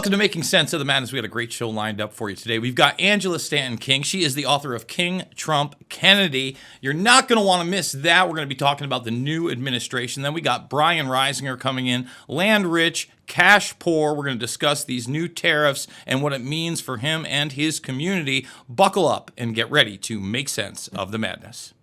Welcome to Making Sense of the Madness. We got a great show lined up for you today. We've got Angela Stanton-King. She is the author of King, Trump, Kennedy. You're not going to want to miss that. We're going to be talking about the new administration. Then we got Brian Reisinger coming in, land rich, cash poor. We're going to discuss these new tariffs and what it means for him and his community. Buckle up and get ready to make sense of the madness.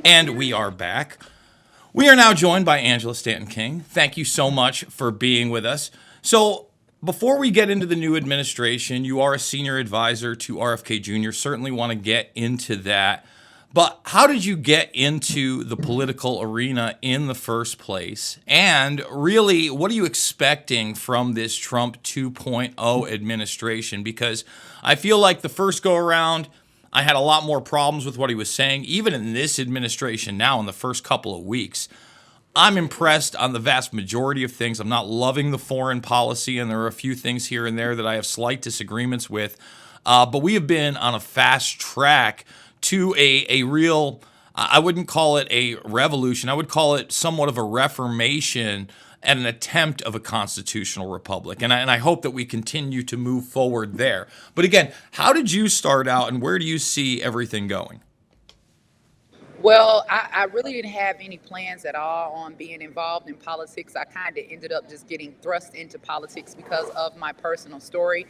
And we are back. We are now joined by Angela Stanton-King. Thank you so much for being with us. So before we get into the new administration, you are a senior advisor to RFK Jr. Certainly want to get into that. But how did you get into the political arena in the first place? And really, what are you expecting from this Trump 2.0 administration? Because I feel like the first go around, I had a lot more problems with what he was saying, even in this administration now in the first couple of weeks. I'm impressed on the vast majority of things. I'm not loving the foreign policy, and there are a few things here and there that I have slight disagreements with. But we have been on a fast track to a real, I wouldn't call it a revolution. I would call it somewhat of a reformation and an attempt of a constitutional republic. And I hope that we continue to move forward there. But again, how did you start out and where do you see everything going? Well, I really didn't have any plans at all on being involved in politics. I kind of ended up just getting thrust into politics because of my personal story,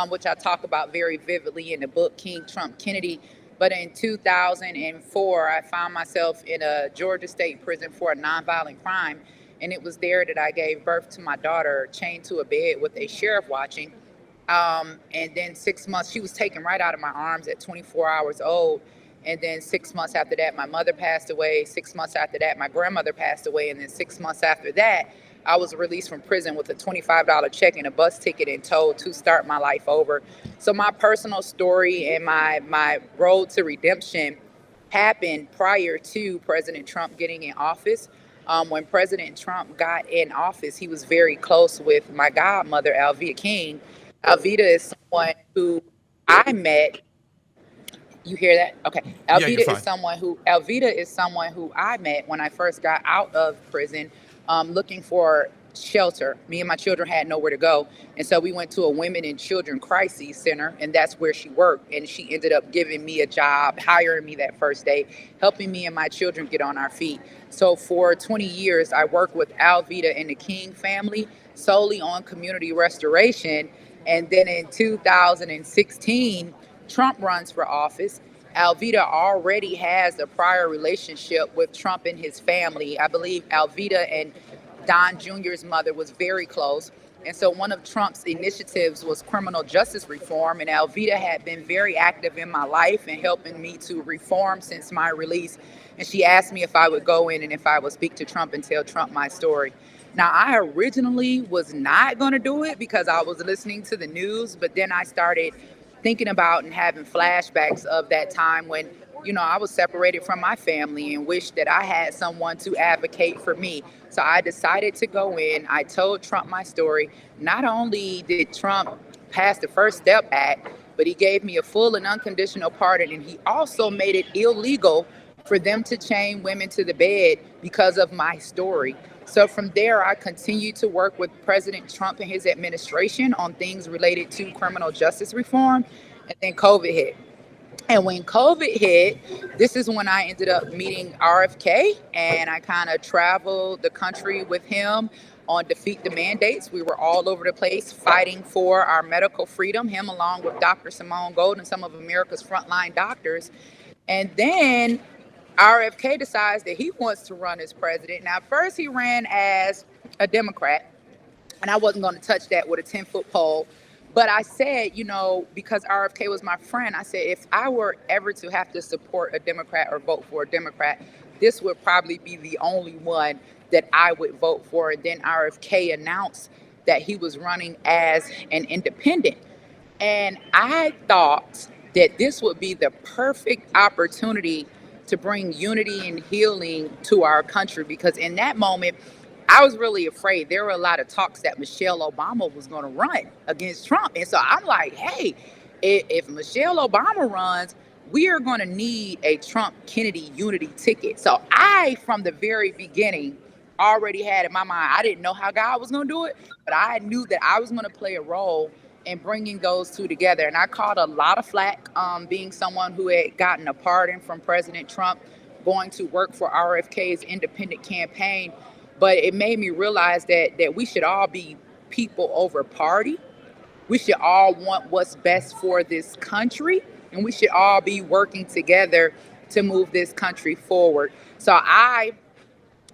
which I talk about very vividly in the book, King, Trump, Kennedy. But in 2004, I found myself in a Georgia state prison for a nonviolent crime. And it was there that I gave birth to my daughter, chained to a bed with a sheriff watching. And then 6 months, she was taken right out of my arms at 24 hours old. And then 6 months after that, my mother passed away. 6 months after that, my grandmother passed away. And then 6 months after that, I was released from prison with a $25 check and a bus ticket and told to start my life over. So my personal story and my road to redemption happened prior to President Trump getting in office. When President Trump got in office, he was very close with my godmother, Alveda King. Alveda is someone who I met. You hear that? Okay. Alveda is someone who I met when I first got out of prison, looking for shelter. Me and my children had nowhere to go. And so we went to a women and children crisis center, and that's where she worked. And she ended up giving me a job, hiring me that first day, helping me and my children get on our feet. So for 20 years, I worked with Alveda and the King family solely on community restoration. And then in 2016, Trump runs for office. Alveda already has a prior relationship with Trump and his family. I believe Alveda and Don Jr.'s mother was very close. And so one of Trump's initiatives was criminal justice reform. And Alveda had been very active in my life and helping me to reform since my release. And she asked me if I would go in and if I would speak to Trump and tell Trump my story. Now, I originally was not going to do it because I was listening to the news, but then I started thinking about and having flashbacks of that time when, I was separated from my family and wished that I had someone to advocate for me. So I decided to go in. I told Trump my story. Not only did Trump pass the First Step Act, but he gave me a full and unconditional pardon. And he also made it illegal for them to chain women to the bed because of my story. So from there, I continued to work with President Trump and his administration on things related to criminal justice reform. And then COVID hit. And when COVID hit, this is when I ended up meeting RFK, and I kind of traveled the country with him on Defeat the Mandates. We were all over the place fighting for our medical freedom, him along with Dr. Simone Gold and some of America's frontline doctors. And then RFK decides that he wants to run as president. Now, first he ran as a Democrat, and I wasn't going to touch that with a 10-foot pole. But I said, because RFK was my friend, I said, if I were ever to have to support a Democrat or vote for a Democrat, this would probably be the only one that I would vote for. And then RFK announced that he was running as an independent. And I thought that this would be the perfect opportunity to to bring unity and healing to our country. Because in that moment, I was really afraid. There were a lot of talks that Michelle Obama was going to run against Trump. And so I'm like, hey, if Michelle Obama runs, we are going to need a Trump Kennedy unity ticket. So I, from the very beginning, already had in my mind, I didn't know how God was going to do it, but I knew that I was going to play a role in bringing those two together. And I caught a lot of flack, being someone who had gotten a pardon from President Trump, going to work for RFK's independent campaign. But it made me realize that we should all be people over party. We should all want what's best for this country, and we should all be working together to move this country forward. So I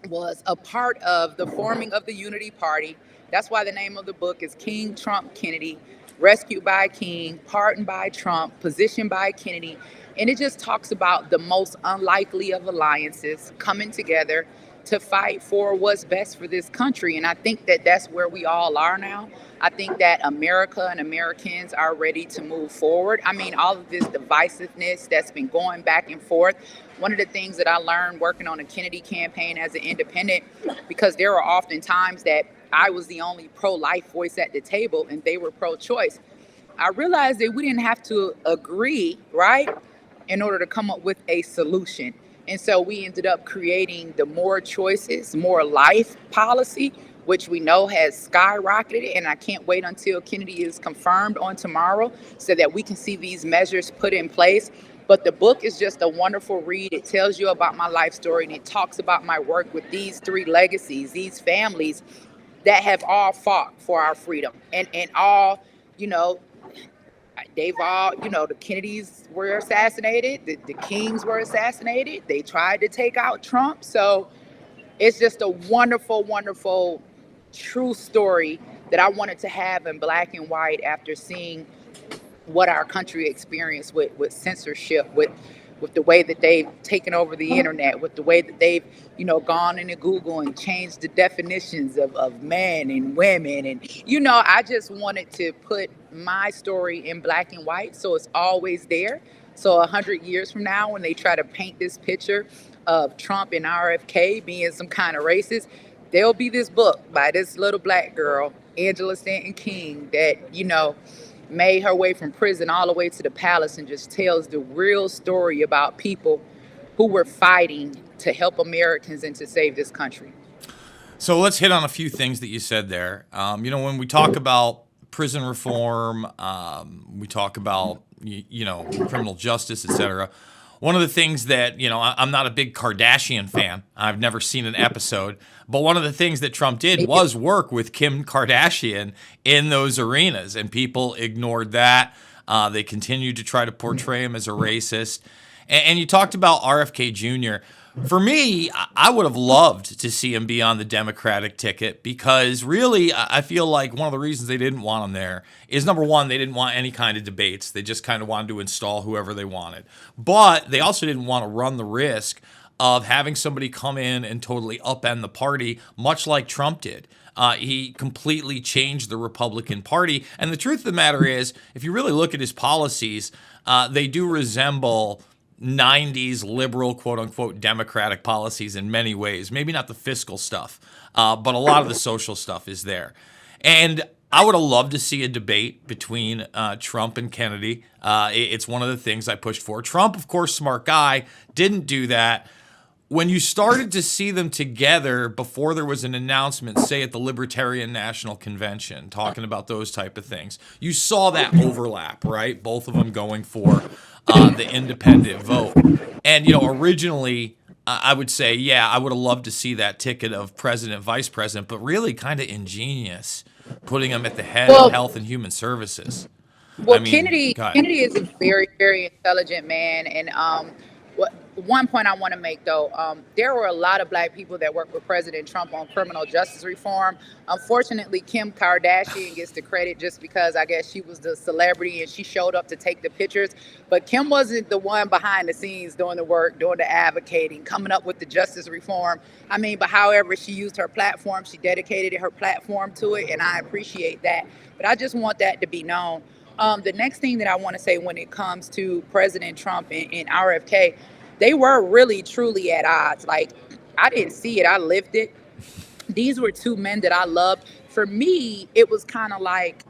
was a part of the forming of the Unity Party. That's why the name of the book is King, Trump, Kennedy, Rescued by King, Pardoned by Trump, Positioned by Kennedy. And it just talks about the most unlikely of alliances coming together to fight for what's best for this country. And I think that that's where we all are now. I think that America and Americans are ready to move forward. I mean, all of this divisiveness that's been going back and forth. One of the things that I learned working on the Kennedy campaign as an independent, because there were often times that I was the only pro-life voice at the table and they were pro-choice. I realized that we didn't have to agree, right, in order to come up with a solution. And so we ended up creating the More Choices, More Life policy, which we know has skyrocketed. And I can't wait until Kennedy is confirmed on tomorrow so that we can see these measures put in place. But the book is just a wonderful read. It tells you about my life story, and it talks about my work with these three legacies, these families that have all fought for our freedom, and all, you know, they've all, you know, the Kennedys were assassinated, the Kings were assassinated. They tried to take out Trump. So it's just a wonderful, wonderful, true story that I wanted to have in black and white after seeing what our country experienced with censorship, with the way that they've taken over the internet, with the way that they've, you know, gone into Google and changed the definitions of men and women. And, you know, I just wanted to put my story in black and white so it's always there. So 100 years from now, when they try to paint this picture of Trump and RFK being some kind of racist, there'll be this book by this little black girl, Angela Stanton-King, that, you know, made her way from prison all the way to the palace and just tells the real story about people who were fighting to help Americans and to save this country. So let's hit on a few things that you said there. You know, when we talk about prison reform, we talk about, you know, criminal justice, et cetera. One of the things that, you know, I'm not a big Kardashian fan. I've never seen an episode. But one of the things that Trump did was work with Kim Kardashian in those arenas, and people ignored that. They continued to try to portray him as a racist. And you talked about RFK Jr. For me, I would have loved to see him be on the Democratic ticket, because really, I feel like one of the reasons they didn't want him there is, number one, they didn't want any kind of debates. They just kind of wanted to install whoever they wanted. But they also didn't want to run the risk of having somebody come in and totally upend the party, much like Trump did. He completely changed the Republican Party. And the truth of the matter is, if you really look at his policies, they do resemble 90s liberal, quote unquote, Democratic policies in many ways. Maybe not the fiscal stuff, but a lot of the social stuff is there. And I would have loved to see a debate between Trump and Kennedy. It's one of the things I pushed for. Trump, of course, smart guy, didn't do that. When you started to see them together before there was an announcement, say at the Libertarian National Convention, talking about those type of things, you saw that overlap, right? Both of them going for the independent vote. And, you know, originally, I would say, yeah, I would have loved to see that ticket of president, vice president, but really kind of ingenious, putting him at the head of Health and Human Services. Well, Kennedy is a very, very intelligent man. And one point I want to make, though, there were a lot of black people that worked with President Trump on criminal justice reform. Unfortunately, Kim Kardashian gets the credit just because I guess she was the celebrity and she showed up to take the pictures. But Kim wasn't the one behind the scenes doing the work, doing the advocating, coming up with the justice reform. I mean, but however, she used her platform. She dedicated her platform to it, and I appreciate that. But I just want that to be known. The next thing that I want to say when it comes to President Trump and RFK, they were really truly at odds. Like, I didn't see it, I lived it. These were two men that I loved. For me, it was kind of like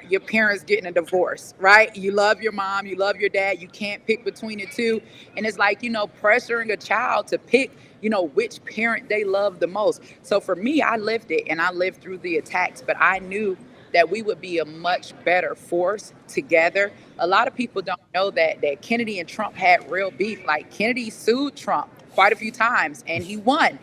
your parents getting a divorce, right? You love your mom, you love your dad, you can't pick between the two. And it's like, pressuring a child to pick, which parent they love the most. So for me, I lived it and I lived through the attacks, but I knew that we would be a much better force together. A lot of people don't know that Kennedy and Trump had real beef. Like, Kennedy sued Trump quite a few times and he won.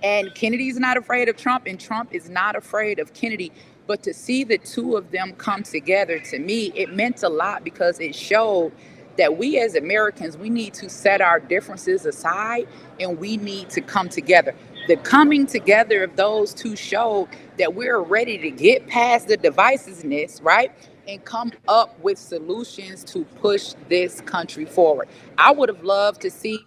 And Kennedy's not afraid of Trump, and Trump is not afraid of Kennedy. But to see the two of them come together, to me, it meant a lot because it showed that we as Americans, we need to set our differences aside and we need to come together. The coming together of those two showed that we're ready to get past the divisiveness, right? And come up with solutions to push this country forward. I would have loved to see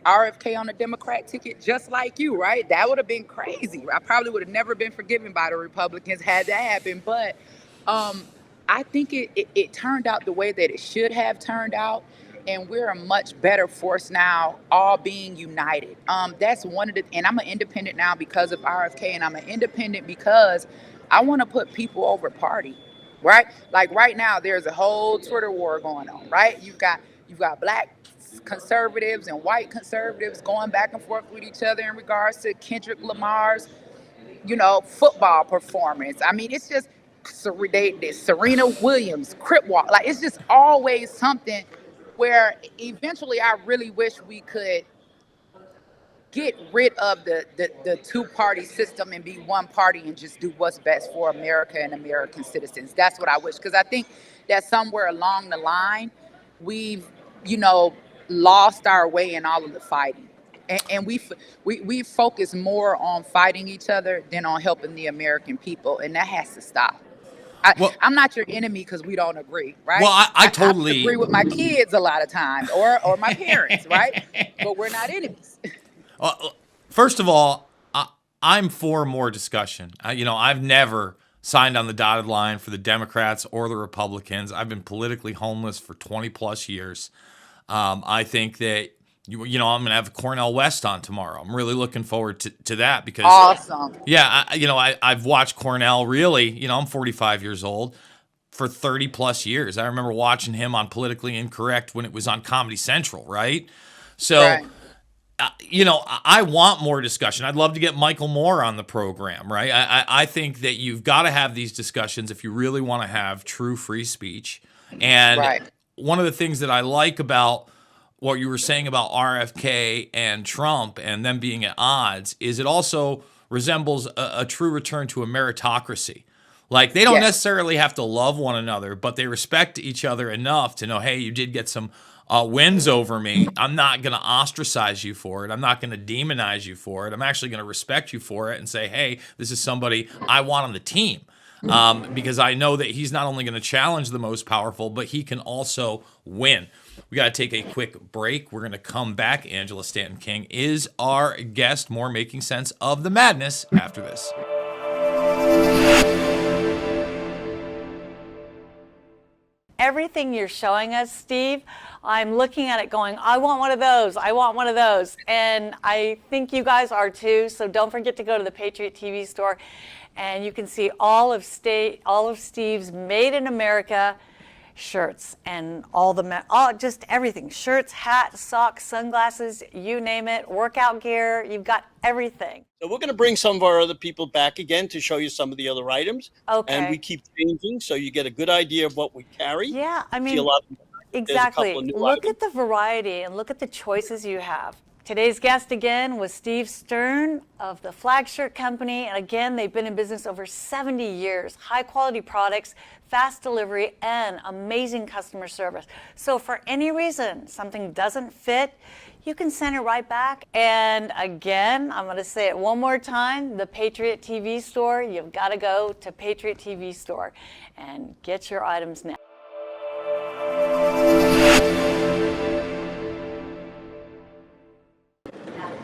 RFK on a Democrat ticket, just like you, right? That would have been crazy. I probably would have never been forgiven by the Republicans had that happened. But I think it turned out the way that it should have turned out. And we're a much better force now, all being united. That's one of the, and I'm an independent now because of RFK, and I'm an independent because I want to put people over party, right? Like right now, there's a whole Twitter war going on, right? You've got black conservatives and white conservatives going back and forth with each other in regards to Kendrick Lamar's, football performance. I mean, it's just Serena Williams, Crip Walk. Like, it's just always something where eventually I really wish we could get rid of the two-party system and be one party and just do what's best for America and American citizens. That's what I wish, because I think that somewhere along the line we've lost our way in all of the fighting, and we focus more on fighting each other than on helping the American people, and that has to stop. Well, I'm not your enemy because we don't agree, well, right? I I totally agree with my kids a lot of times, or my parents, right? But we're not enemies. First of all, I'm for more discussion. I've never signed on the dotted line for the Democrats or the Republicans. I've been politically homeless for 20 plus years. I think that I'm going to have Cornell West on tomorrow. I'm really looking forward to that because Awesome. yeah, I've watched Cornell really. I'm 45 years old for 30 plus years. I remember watching him on Politically Incorrect when it was on Comedy Central, right? So. Right. I want more discussion. I'd love to get Michael Moore on the program, right? I think that you've got to have these discussions if you really want to have true free speech. And Right. one of the things that I like about what you were saying about RFK and Trump and them being at odds is it also resembles a true return to a meritocracy. Like, they don't Yes. necessarily have to love one another, but they respect each other enough to know, hey, you did get some wins over me. I'm not going to ostracize you for it. I'm not going to demonize you for it. I'm actually going to respect you for it and say, hey, this is somebody I want on the team. Because I know that he's not only going to challenge the most powerful, but he can also win. We got to take a quick break. We're going to come back. Angela Stanton-King is our guest. More making sense of the madness after this. Everything you're showing us, Steve, I'm looking at it going, I want one of those. I want one of those. And I think you guys are too. So don't forget to go to the Patriot TV store and you can see all of Steve's Made in America shirts and just everything. Shirts, hats, socks, sunglasses, you name it, workout gear, you've got everything. So we're going to bring some of our other people back again to show you some of the other items. Okay. And we keep changing so you get a good idea of what we carry. Yeah, I See mean, a lot of, exactly. There's a couple of new Look items. at the variety and look at the choices you have. Today's guest again was Steve Stern of the Flag Shirt Company. And again, they've been in business over 70 years. High quality products, fast delivery, and amazing customer service. So for any reason something doesn't fit, you can send it right back. And again, I'm going to say it one more time, the Patriot TV store. You've got to go to Patriot TV store and get your items now.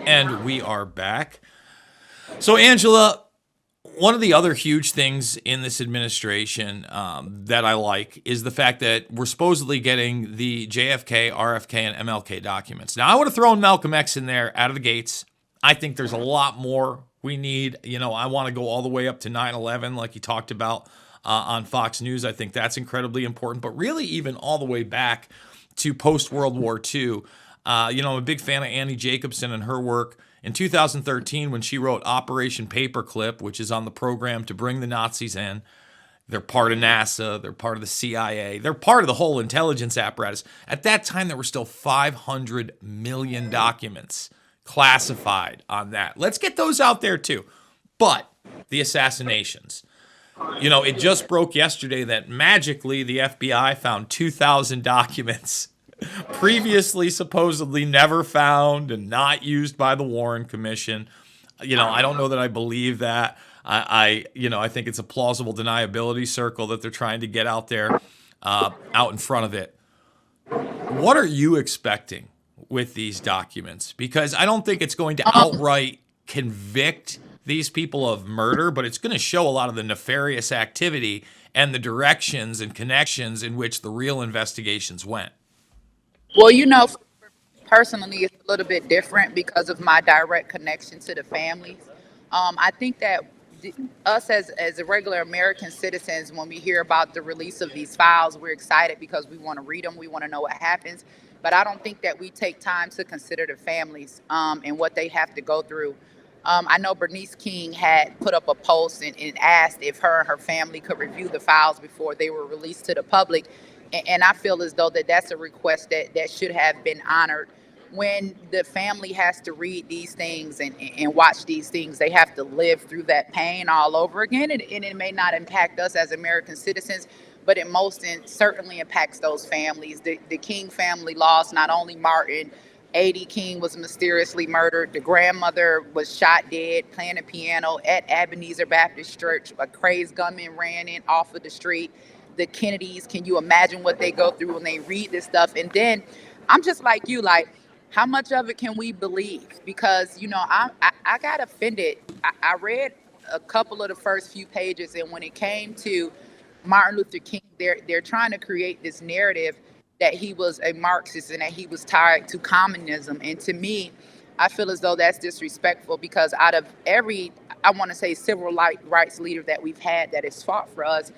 And we are back. So, Angela, One of the other huge things in this administration that I like is the fact that we're supposedly getting the JFK, RFK, and MLK documents. Now, I would have thrown Malcolm X in there out of the gates. I think there's a lot more we need. I want to go all the way up to 9/11, like he talked about on Fox News. I think that's incredibly important, but really even all the way back to post-World War II. I'm a big fan of Annie Jacobson and her work. In 2013, when she wrote Operation Paperclip, which is on the program to bring the Nazis in, they're part of NASA, they're part of the CIA, they're part of the whole intelligence apparatus. At that time, there were still 500 million documents classified on that. Let's get those out there too. But the assassinations. It just broke yesterday that magically the FBI found 2,000 documents previously supposedly never found and not used by the Warren Commission. I don't know that I believe that. I think it's a plausible deniability circle that they're trying to get out there, out in front of it. What are you expecting with these documents? Because I don't think it's going to outright convict these people of murder, but it's going to show a lot of the nefarious activity and the directions and connections in which the real investigations went. Well, personally, it's a little bit different because of my direct connection to the families. I think that us as a regular American citizens, when we hear about the release of these files, we're excited because we want to read them. We want to know what happens. But I don't think that we take time to consider the families and what they have to go through. I know Bernice King had put up a post and asked if her and her family could review the files before they were released to the public. And I feel as though that's a request that should have been honored. When the family has to read these things and watch these things, they have to live through that pain all over again. And it may not impact us as American citizens, but it certainly impacts those families. The King family lost not only Martin. A.D. King was mysteriously murdered. The grandmother was shot dead playing the piano at Ebenezer Baptist Church. A crazed gunman ran in off of the street. The Kennedys, can you imagine what they go through when they read this stuff? And then I'm just like you, like, how much of it can we believe? Because, I got offended. I read a couple of the first few pages, and when it came to Martin Luther King, they're trying to create this narrative that he was a Marxist and that he was tied to communism. And to me, I feel as though that's disrespectful because out of every, I want to say, civil rights leader that we've had that has fought for us,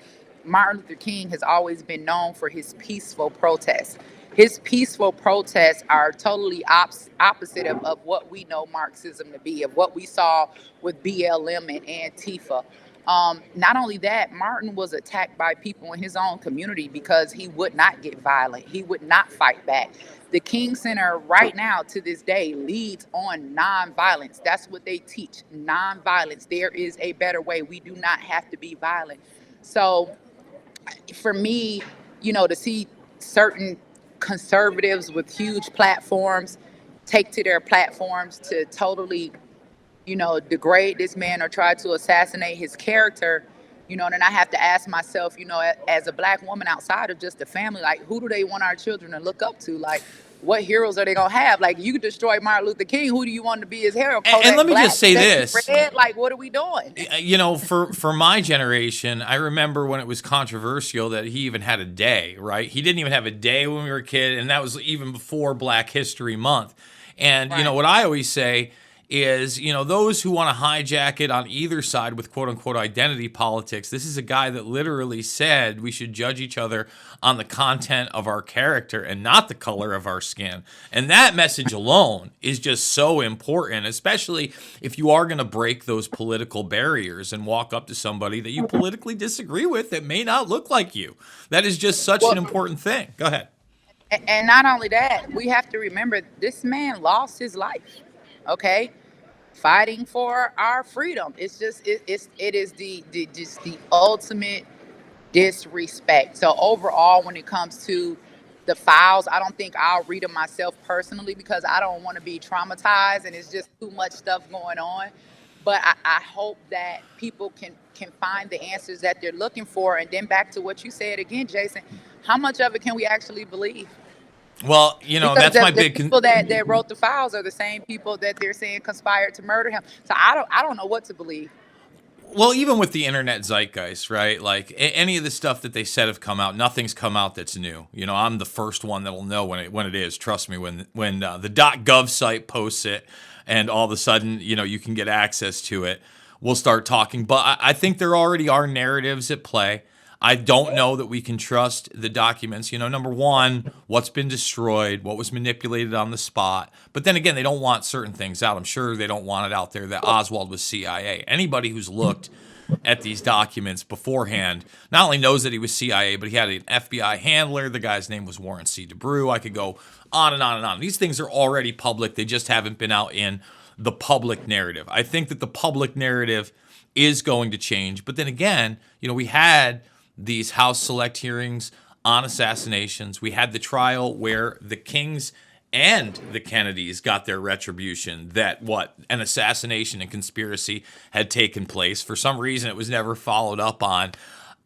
Martin Luther King has always been known for his peaceful protests. His peaceful protests are totally opposite of what we know Marxism to be, of what we saw with BLM and Antifa. Not only that, Martin was attacked by people in his own community because he would not get violent. He would not fight back. The King Center right now to this day leads on nonviolence. That's what they teach, nonviolence. There is a better way. We do not have to be violent. So for me, to see certain conservatives with huge platforms take to their platforms to totally, degrade this man or try to assassinate his character, then I have to ask myself, as a Black woman outside of just the family, like, who do they want our children to look up to? Like, what heroes are they gonna have? Like, you destroy Martin Luther King, who do you want to be his hero? And let me just say this. Red? Like, what are we doing? For my generation, I remember when it was controversial that he even had a day, right? He didn't even have a day when we were a kid, and that was even before Black History Month. And, Right. What I always say is, those who want to hijack it on either side with quote unquote identity politics, this is a guy that literally said we should judge each other on the content of our character and not the color of our skin. And that message alone is just so important, especially if you are going to break those political barriers and walk up to somebody that you politically disagree with that may not look like you. That is just such an important thing. Go ahead. And not only that, we have to remember this man lost his life. Okay, fighting for our freedom. It's just it is the ultimate disrespect. So overall, when it comes to the files, I don't think I'll read them myself personally because I don't want to be traumatized and it's just too much stuff going on. But I hope that people can find the answers that they're looking for. And then back to what you said again, Jason, how much of it can we actually believe? Well, Because that's my the big people that wrote the files are the same people that they're saying conspired to murder him. So I don't know what to believe. Well, even with the internet zeitgeist, right? Like any of the stuff that they said have come out, nothing's come out that's new. You know, I'm the first one that'll know when it is. Trust me, when the .gov site posts it, and all of a sudden, you know, you can get access to it, we'll start talking. But I think there already are narratives at play. I don't know that we can trust the documents. You know, number one, what's been destroyed, what was manipulated on the spot. But then again, they don't want certain things out. I'm sure they don't want it out there that Oswald was CIA. Anybody who's looked at these documents beforehand not only knows that he was CIA, but he had an FBI handler. The guy's name was Warren C. DeBrew. I could go on and on and on. These things are already public. They just haven't been out in the public narrative. I think that the public narrative is going to change. But then again, you know, we had these House Select hearings on assassinations. We had the trial where the Kings and the Kennedys got their retribution, that an assassination and conspiracy had taken place. For some reason, it was never followed up on.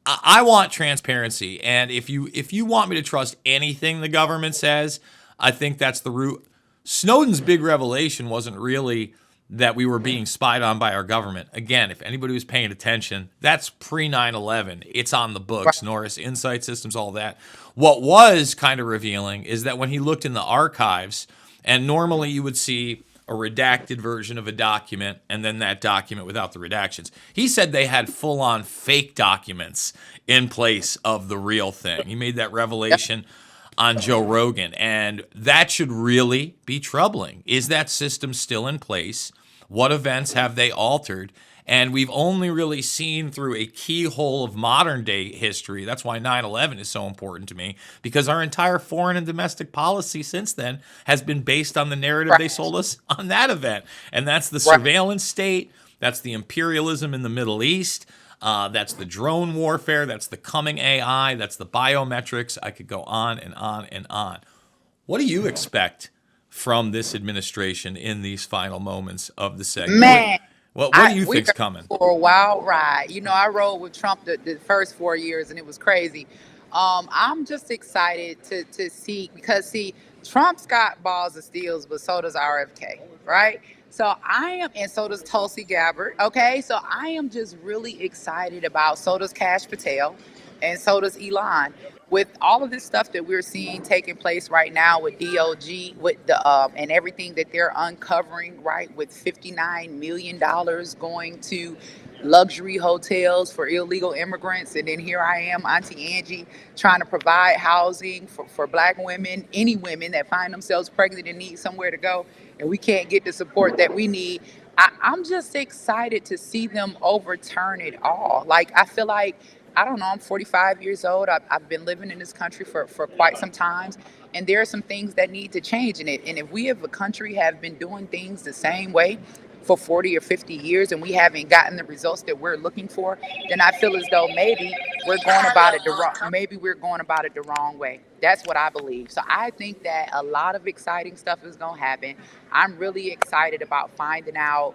I want transparency, and if you want me to trust anything the government says, I think that's the route. Snowden's big revelation wasn't really that we were being spied on by our government. Again, if anybody was paying attention, that's pre 9/11. It's on the books, Norris Insight Systems, all that. What was kind of revealing is that when he looked in the archives, and normally you would see a redacted version of a document and then that document without the redactions. He said they had full-on fake documents in place of the real thing. He made that revelation on Joe Rogan, and that should really be troubling. Is that system still in place? What events have they altered? And we've only really seen through a keyhole of modern day history. That's why 9/11 is so important to me, because our entire foreign and domestic policy since then has been based on the narrative they sold us on that event. And that's the surveillance state. That's the imperialism in the Middle East. That's the drone warfare. That's the coming AI. That's the biometrics. I could go on and on and on. What do you expect from this administration in these final moments of the segment? Man, What do you think's coming? For a wild ride. You know, I rode with Trump the first 4 years, and it was crazy. I'm just excited to see, because Trump's got balls of steels, but so does RFK, right? So and so does Tulsi Gabbard. Okay, so I am just really excited about. So does Kash Patel, and so does Elon. With all of this stuff that we're seeing taking place right now with DOJ, with the and everything that they're uncovering, right, with $59 million going to luxury hotels for illegal immigrants, and then here I am, Auntie Angie, trying to provide housing for Black women, any women that find themselves pregnant and need somewhere to go, and we can't get the support that we need. I'm just excited to see them overturn it all. Like, I feel like, I don't know, I'm 45 years old. I've been living in this country for quite some time. And there are some things that need to change in it. And if we as a country have been doing things the same way for 40 or 50 years and we haven't gotten the results that we're looking for, then I feel as though maybe we're going about it the wrong way. That's what I believe. So I think that a lot of exciting stuff is going to happen. I'm really excited about finding out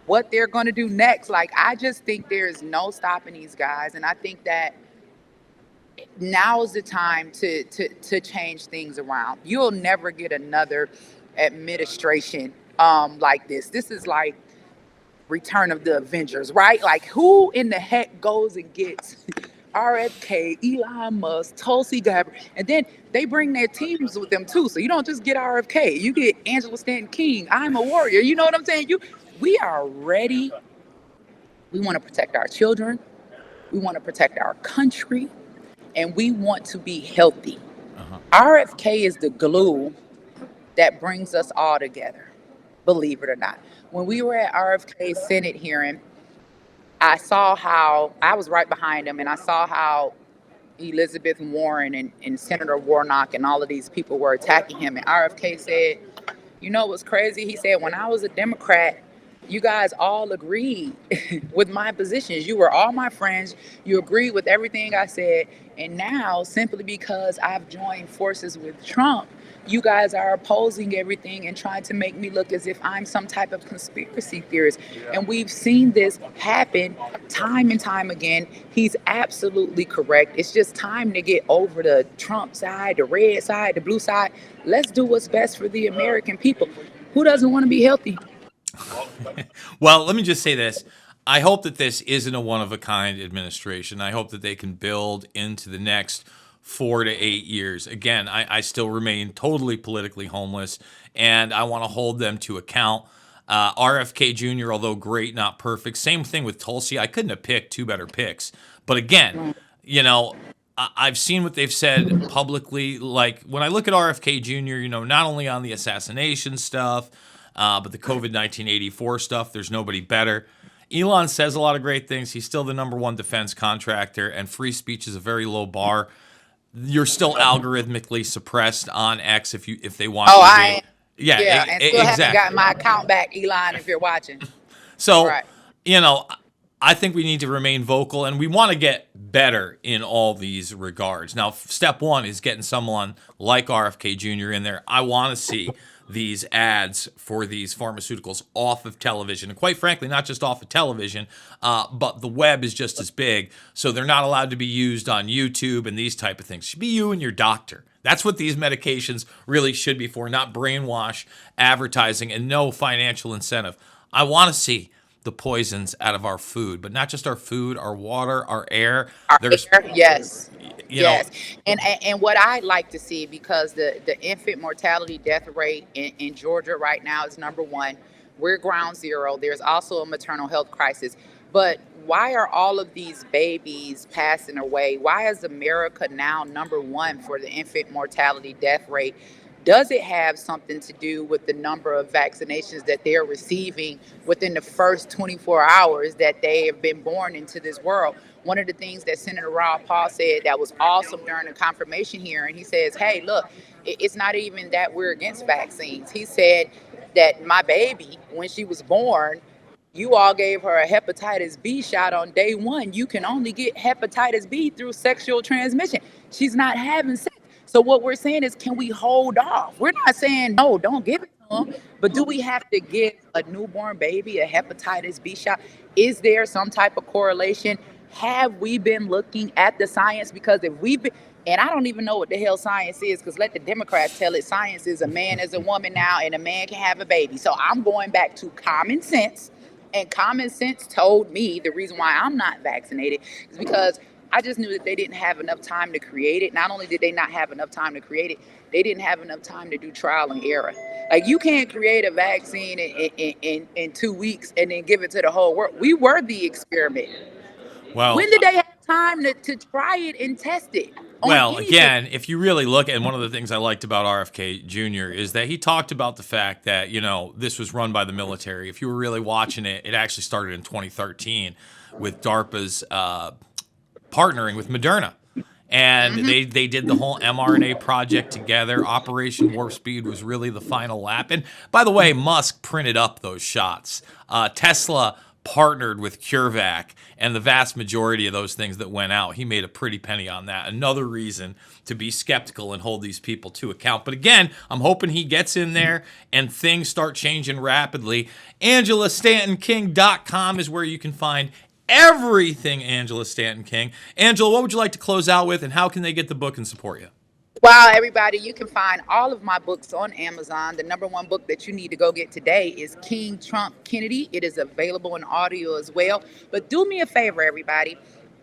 what they're going to do next. Like, I just think there's no stopping these guys. And I think that now is the time to change things around. You'll never get another administration like this. This is like Return of the Avengers, right? Like, who in the heck goes and gets RFK, Elon Musk, Tulsi Gabbard, and then they bring their teams with them too. So you don't just get RFK, you get Angela Stanton-King, I'm a warrior. You know what I'm saying? We are ready. We want to protect our children. We want to protect our country. And we want to be healthy. RFK is the glue that brings us all together, believe it or not. When we were at RFK's Senate hearing, I saw how, I was right behind him, and I saw how Elizabeth Warren and Senator Warnock and all of these people were attacking him. And RFK said, you know what's crazy? He said, when I was a Democrat, you guys all agreed with my positions. You were all my friends. You agreed with everything I said. And now, simply because I've joined forces with Trump, you guys are opposing everything and trying to make me look as if I'm some type of conspiracy theorist. And we've seen this happen time and time again. He's absolutely correct. It's just time to get over the Trump side, the red side, the blue side. Let's do what's best for the American people. Who doesn't want to be healthy? Well, let me just say this. I hope that this isn't a one-of-a-kind administration. I hope that they can build into the next 4 to 8 years. Again, I still remain totally politically homeless, and I want to hold them to account. RFK Jr., although great, not perfect. Same thing with Tulsi. I couldn't have picked two better picks. But again, I've seen what they've said publicly. Like, when I look at RFK Jr., not only on the assassination stuff, but the COVID 1984 stuff, there's nobody better. Elon says a lot of great things. He's still the number one defense contractor, and free speech is a very low bar. You're still algorithmically suppressed on X if they want Oh, you to I be. Yeah, yeah, and still haven't exactly. gotten my account back, Elon, if you're watching. So, Right. I think we need to remain vocal, and we want to get better in all these regards. Now, step one is getting someone like RFK Jr. in there. I want to see these ads for these pharmaceuticals off of television. And quite frankly, not just off of television, but the web is just as big. So they're not allowed to be used on YouTube and these type of things. It should be you and your doctor. That's what these medications really should be for, not brainwash advertising and no financial incentive. I want to see the poisons out of our food, but not just our food, our water, our air. Our There's, air, yes. you know, Yes, and what I like to see, because the infant mortality death rate in Georgia right now is number one. We're ground zero. There's also a maternal health crisis. But why are all of these babies passing away? Why is America now number one for the infant mortality death rate? Does it have something to do with the number of vaccinations that they're receiving within the first 24 hours that they have been born into this world? One of the things that Senator Ron Paul said that was awesome during the confirmation hearing, he says, hey, look, it's not even that we're against vaccines. He said that my baby, when she was born, you all gave her a hepatitis B shot on day one. You can only get hepatitis B through sexual transmission. She's not having sex. So what we're saying is, can we hold off? We're not saying, no, don't give it to them. But do we have to give a newborn baby a hepatitis B shot? Is there some type of correlation? Have we been looking at the science? Because if we've been, and I don't even know what the hell science is, because let the Democrats tell it, science is a man as a woman now, and a man can have a baby. So I'm going back to common sense. And common sense told me the reason why I'm not vaccinated is because I just knew that they didn't have enough time to create it. Not only did they not have enough time to create it, they didn't have enough time to do trial and error. Like, you can't create a vaccine in 2 weeks and then give it to the whole world. We were the experiment. well, When did they have time to try it and test it? Well, again, if you really look at, and one of the things I liked about RFK Jr. is that he talked about the fact that, this was run by the military. If you were really watching it, it actually started in 2013 with DARPA's partnering with Moderna. And they did the whole mRNA project together. Operation Warp Speed was really the final lap. And by the way, Musk printed up those shots. Tesla partnered with CureVac, and the vast majority of those things that went out, he made a pretty penny on that. Another reason to be skeptical and hold these people to account. But again, I'm hoping he gets in there and things start changing rapidly. AngelaStantonKing.com is where you can find everything Angela Stanton-King. Angela, what would you like to close out with, and how can they get the book and support you? Wow, everybody, you can find all of my books on Amazon. The number one book that you need to go get today is King Trump Kennedy. It is available in audio as well. But do me a favor, everybody.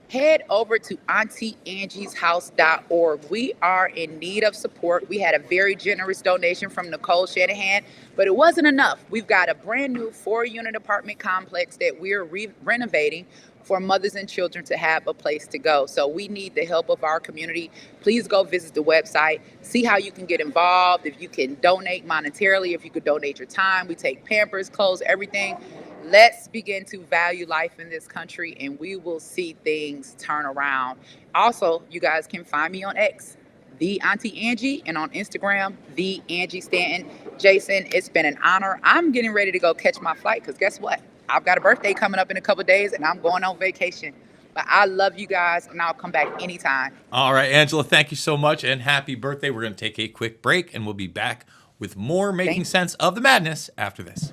Head over to AuntieAngie'sHouse.org. We are in need of support. We had a very generous donation from Nicole Shanahan, but it wasn't enough. We've got a brand new 4-unit apartment complex that we're renovating for mothers and children to have a place to go. So we need the help of our community. Please go visit the website, see how you can get involved. If you can donate monetarily, if you could donate your time. We take Pampers, clothes, everything. Let's begin to value life in this country, and we will see things turn around. Also, you guys can find me on X, the Auntie Angie, and on Instagram, the Angie Stanton. Jason, it's been an honor. I'm getting ready to go catch my flight, because guess what? I've got a birthday coming up in a couple of days, and I'm going on vacation. But I love you guys, and I'll come back anytime. All right, Angela, thank you so much, and happy birthday. We're going to take a quick break, and we'll be back with more Making Sense of the Madness after this.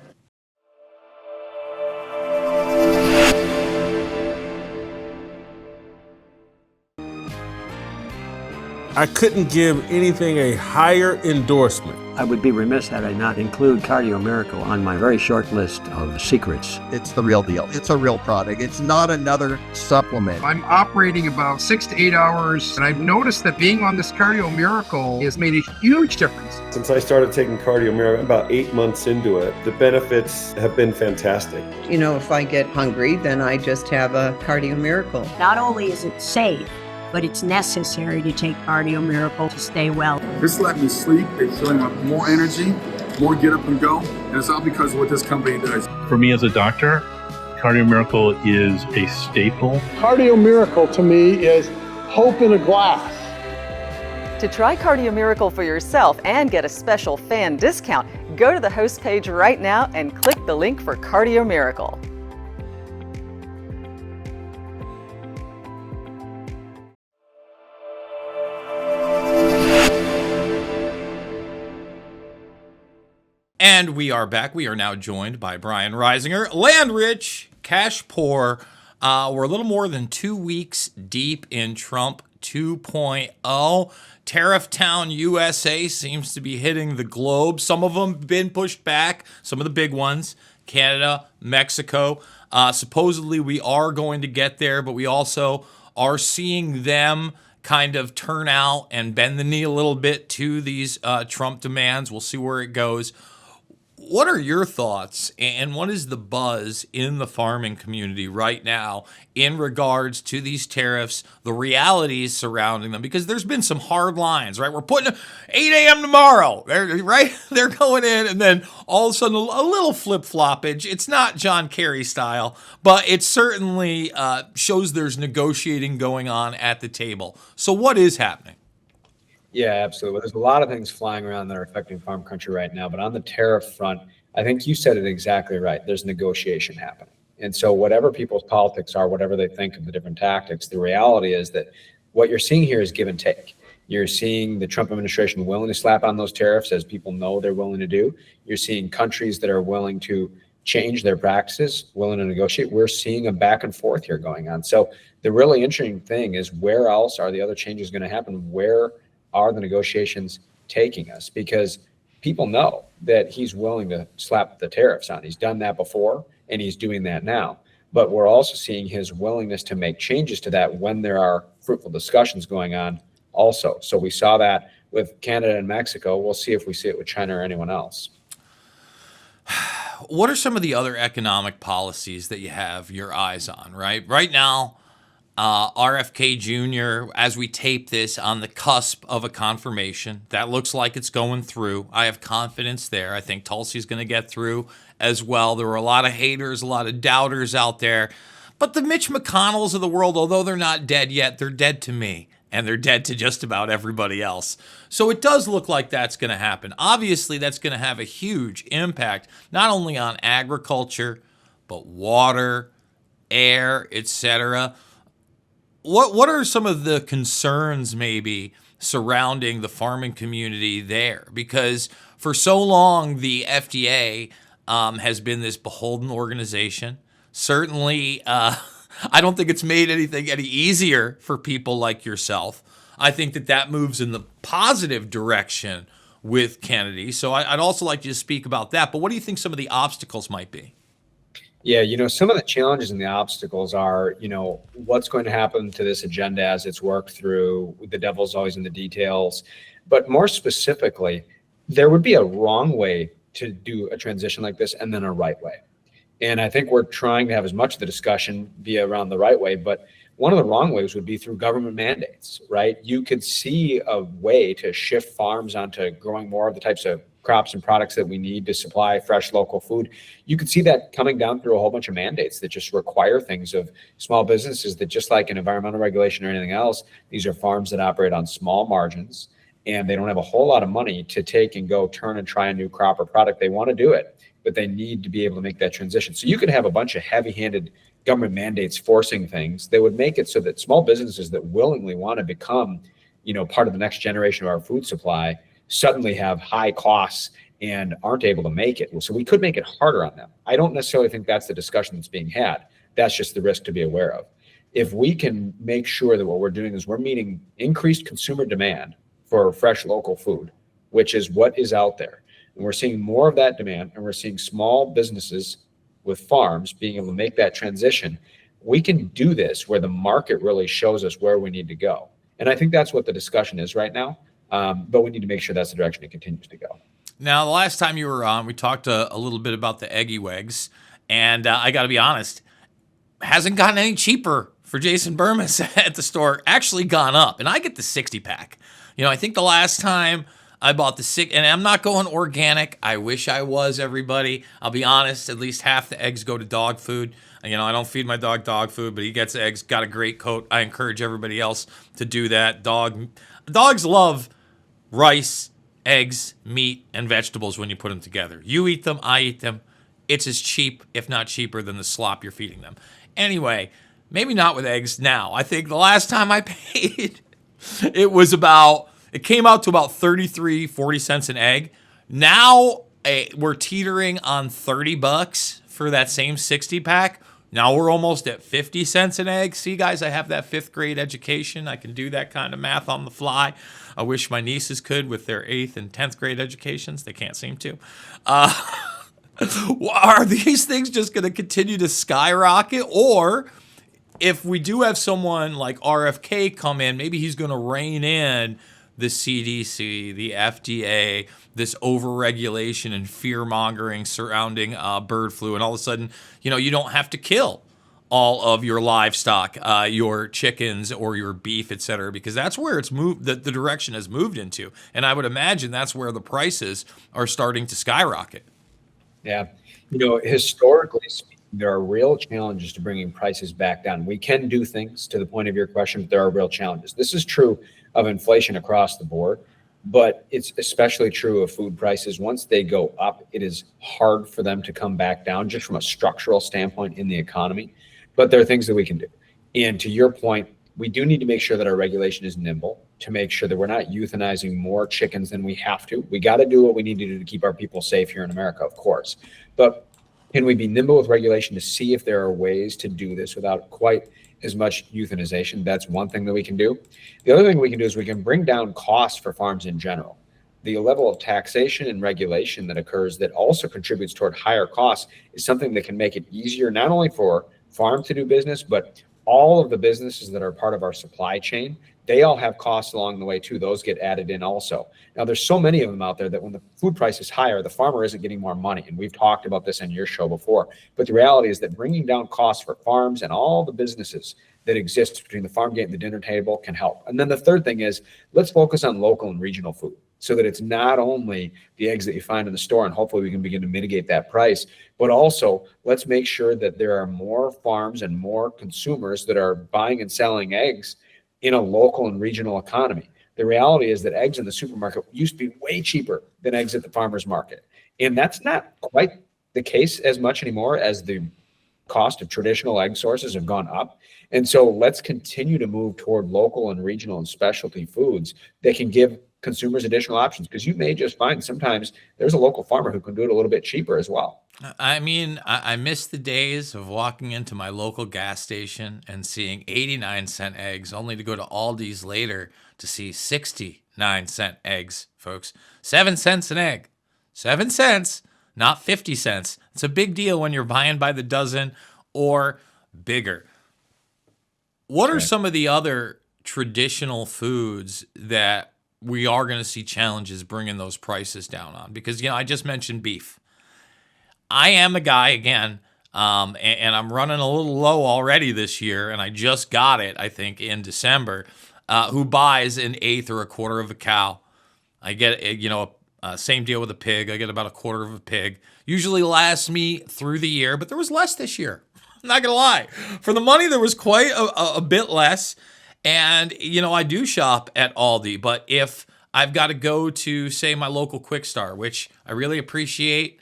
I couldn't give anything a higher endorsement. I would be remiss had I not include Cardio Miracle on my very short list of secrets. It's the real deal. It's a real product. It's not another supplement. I'm operating about 6 to 8 hours, and I've noticed that being on this Cardio Miracle has made a huge difference. Since I started taking Cardio Miracle, about 8 months into it, the benefits have been fantastic. You know, if I get hungry, then I just have a Cardio Miracle. Not only is it safe, but it's necessary to take Cardio Miracle to stay well. This let me sleep. It's showing up more energy, more get up and go. And it's all because of what this company does. For me as a doctor, Cardio Miracle is a staple. Cardio Miracle to me is hope in a glass. To try Cardio Miracle for yourself and get a special fan discount, go to the host page right now and click the link for Cardio Miracle. And we are back. We are now joined by Brian Reisinger. Land rich, cash poor. We're a little more than 2 weeks deep in Trump 2.0. Tariff Town USA seems to be hitting the globe. Some of them been pushed back, some of the big ones, Canada, Mexico. Supposedly we are going to get there, but we also are seeing them kind of turn out and bend the knee a little bit to these Trump demands. We'll see where it goes. What are your thoughts and what is the buzz in the farming community right now in regards to these tariffs, the realities surrounding them? Because there's been some hard lines, right? We're putting 8 a.m. tomorrow, right? They're going in, and then all of a sudden a little flip-floppage. It's not John Kerry style, but it certainly shows there's negotiating going on at the table. So what is happening? Yeah, absolutely. There's a lot of things flying around that are affecting farm country right now. But on the tariff front, I think you said it exactly right. There's negotiation happening. And so whatever people's politics are, whatever they think of the different tactics, the reality is that what you're seeing here is give and take. You're seeing the Trump administration willing to slap on those tariffs, as people know they're willing to do. You're seeing countries that are willing to change their practices, willing to negotiate. We're seeing a back and forth here going on. So the really interesting thing is, where else are the other changes going to happen? Where are the negotiations taking us? Because people know that he's willing to slap the tariffs on. He's done that before, and he's doing that now. But we're also seeing his willingness to make changes to that when there are fruitful discussions going on also. So we saw that with Canada and Mexico. We'll see if we see it with China or anyone else. What are some of the other economic policies that you have your eyes on, right? Right now, RFK Jr., as we tape this, on the cusp of a confirmation. That looks like it's going through. I have confidence there. I think Tulsi's going to get through as well. There were a lot of haters, a lot of doubters out there. But the Mitch McConnells of the world, although they're not dead yet, they're dead to me. And they're dead to just about everybody else. So it does look like that's going to happen. Obviously, that's going to have a huge impact, not only on agriculture, but water, air, etc. What are some of the concerns maybe surrounding the farming community there? Because for so long, the FDA has been this beholden organization. Certainly, I don't think it's made anything any easier for people like yourself. I think that moves in the positive direction with Kennedy. So I'd also like you to speak about that. But what do you think some of the obstacles might be? Yeah, some of the challenges and the obstacles are, what's going to happen to this agenda as it's worked through. The devil's always in the details. But more specifically, there would be a wrong way to do a transition like this and then a right way. And I think we're trying to have as much of the discussion be around the right way, but one of the wrong ways would be through government mandates, right? You could see a way to shift farms onto growing more of the types of crops and products that we need to supply fresh local food. You could see that coming down through a whole bunch of mandates that just require things of small businesses that, just like an environmental regulation or anything else, these are farms that operate on small margins and they don't have a whole lot of money to take and go turn and try a new crop or product. They want to do it, but they need to be able to make that transition. So you could have a bunch of heavy-handed government mandates forcing things that would make it so that small businesses that willingly want to become, part of the next generation of our food supply suddenly have high costs and aren't able to make it. So we could make it harder on them. I don't necessarily think that's the discussion that's being had. That's just the risk to be aware of. If we can make sure that what we're doing is we're meeting increased consumer demand for fresh local food, which is what is out there, and we're seeing more of that demand, and we're seeing small businesses with farms being able to make that transition, we can do this where the market really shows us where we need to go. And I think that's what the discussion is right now. But we need to make sure that's the direction it continues to go. Now, the last time you were on, we talked a little bit about the Eggy Wegs, and I got to be honest, hasn't gotten any cheaper for Jason Bermas at the store. Actually gone up, and I get the 60-pack. You know, I think the last time I bought the six, and I'm not going organic. I wish I was, everybody. I'll be honest, at least half the eggs go to dog food. You know, I don't feed my dog food, but he gets eggs, got a great coat. I encourage everybody else to do that. Dogs love rice, eggs, meat, and vegetables when you put them together. You eat them, I eat them. It's as cheap, if not cheaper, than the slop you're feeding them. Anyway, maybe not with eggs now. I think the last time I paid, it came out to about 40 cents an egg. Now we're teetering on $30 for that same 60-pack. Now we're almost at 50 cents an egg. See, guys, I have that 5th grade education. I can do that kind of math on the fly. I wish my nieces could with their 8th and 10th grade educations. They can't seem to. Are these things just going to continue to skyrocket? Or if we do have someone like RFK come in, maybe he's going to rein in the CDC, the FDA, this overregulation and fear-mongering surrounding bird flu, and all of a sudden, you know, you don't have to kill all of your livestock, your chickens or your beef, et cetera, because that's where it's moved, the direction has moved into. And I would imagine that's where the prices are starting to skyrocket. Yeah. You know, historically speaking, there are real challenges to bringing prices back down. We can do things, to the point of your question, but there are real challenges. This is true of inflation across the board, but it's especially true of food prices. Once they go up, it is hard for them to come back down just from a structural standpoint in the economy. But there are things that we can do. And to your point, we do need to make sure that our regulation is nimble, to make sure that we're not euthanizing more chickens than we have to. We got to do what we need to do to keep our people safe here in America, of course. But can we be nimble with regulation to see if there are ways to do this without quite as much euthanization? That's one thing that we can do. The other thing we can do is we can bring down costs for farms in general. The level of taxation and regulation that occurs that also contributes toward higher costs is something that can make it easier not only for farm to do business, but all of the businesses that are part of our supply chain. They all have costs along the way too. Those get added in also. Now, there's so many of them out there that when the food price is higher, the farmer isn't getting more money. And we've talked about this on your show before. But the reality is that bringing down costs for farms and all the businesses that exist between the farm gate and the dinner table can help. And then the third thing is, let's focus on local and regional food so that it's not only the eggs that you find in the store, and hopefully we can begin to mitigate that price, but also let's make sure that there are more farms and more consumers that are buying and selling eggs in a local and regional economy. The reality is that eggs in the supermarket used to be way cheaper than eggs at the farmer's market. And that's not quite the case as much anymore as the cost of traditional egg sources have gone up. And so let's continue to move toward local and regional and specialty foods that can give consumers additional options, because you may just find sometimes there's a local farmer who can do it a little bit cheaper as well. I mean, I miss the days of walking into my local gas station and seeing 89-cent eggs, only to go to Aldi's later to see 69-cent eggs, folks. 7 cents an egg. 7 cents, not 50 cents. It's a big deal when you're buying by the dozen or bigger. What are some of the other traditional foods that we are going to see challenges bringing those prices down on? Because, you know, I just mentioned beef. I am a guy, again, and I'm running a little low already this year, and I just got it, I think, in December, who buys an eighth or a quarter of a cow. I get, you know, same deal with a pig. I get about a quarter of a pig. Usually lasts me through the year, but there was less this year. I'm not going to lie. For the money, there was quite a bit less. And, you know, I do shop at Aldi, but if I've got to go to, say, my local Quick Star, which I really appreciate,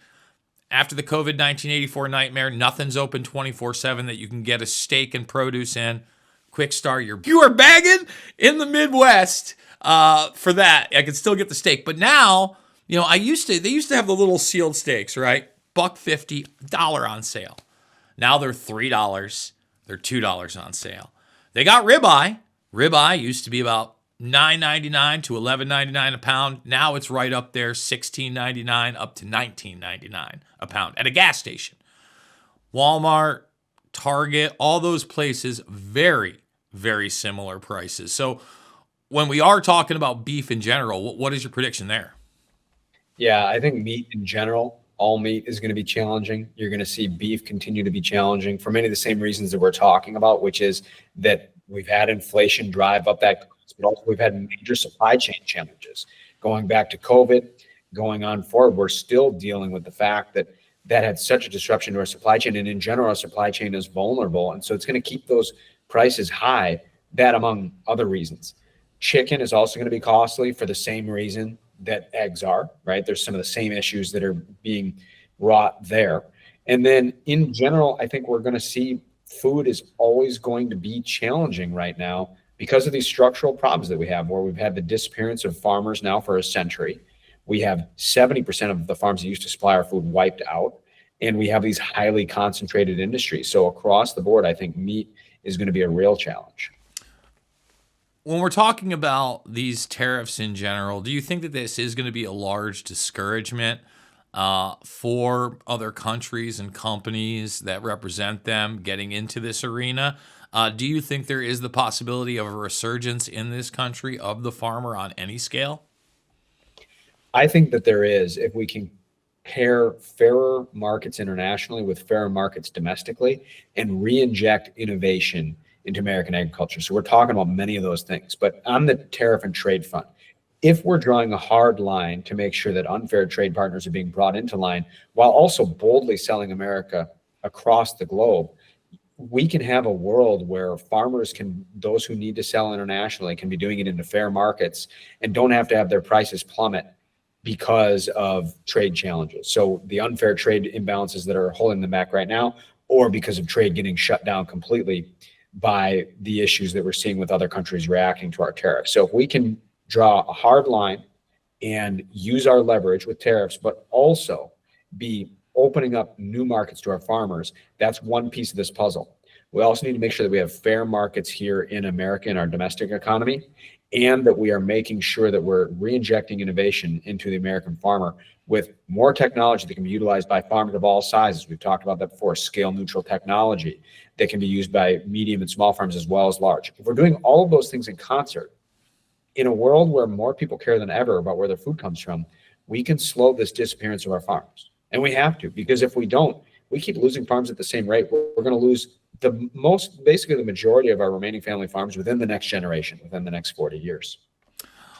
after the COVID-19 84 nightmare, nothing's open 24/7 that you can get a steak and produce in. Quick Star, you are bagging in the Midwest for that. I could still get the steak. But now, you know, they used to have the little sealed steaks, right? $1.50 on sale. Now they're $3. They're $2 on sale. They got ribeye. Ribeye used to be about $9.99 to $11.99 a pound. Now it's right up there, $16.99 up to $19.99 a pound at a gas station. Walmart, Target, all those places, very, very similar prices. So when we are talking about beef in general, what is your prediction there? Yeah, I think meat in general, all meat is going to be challenging. You're going to see beef continue to be challenging for many of the same reasons that we're talking about, which is that we've had inflation drive up that cost, but also we've had major supply chain challenges. Going back to COVID, going on forward, we're still dealing with the fact that that had such a disruption to our supply chain. And in general, our supply chain is vulnerable. And so it's going to keep those prices high, that among other reasons. Chicken is also going to be costly for the same reason that eggs are, right? There's some of the same issues that are being wrought there. And then in general, I think we're going to see food is always going to be challenging right now because of these structural problems that we have, where we've had the disappearance of farmers now for a century. We have 70% of the farms that used to supply our food wiped out, and we have these highly concentrated industries. So across the board, I think meat is going to be a real challenge. When we're talking about these tariffs in general, do you think that this is going to be a large discouragement for other countries and companies that represent them getting into this arena? Do you think there is the possibility of a resurgence in this country of the farmer on any scale? I think that there is, if we can pair fairer markets internationally with fairer markets domestically and re-inject innovation into American agriculture. So we're talking about many of those things. But on the tariff and trade front, if we're drawing a hard line to make sure that unfair trade partners are being brought into line while also boldly selling America across the globe, we can have a world where farmers can, those who need to sell internationally, can be doing it into fair markets and don't have to have their prices plummet because of trade challenges. So the unfair trade imbalances that are holding them back right now, or because of trade getting shut down completely by the issues that we're seeing with other countries reacting to our tariffs. So if we can draw a hard line and use our leverage with tariffs, but also be opening up new markets to our farmers, that's one piece of this puzzle. We also need to make sure that we have fair markets here in America, in our domestic economy, and that we are making sure that we're re-injecting innovation into the American farmer with more technology that can be utilized by farmers of all sizes. We've talked about that before, scale neutral technology that can be used by medium and small farms as well as large. If we're doing all of those things in concert, in a world where more people care than ever about where their food comes from, we can slow this disappearance of our farms. And we have to, because if we don't, we keep losing farms at the same rate. We're going to lose basically the majority of our remaining family farms within the next generation, within the next 40 years.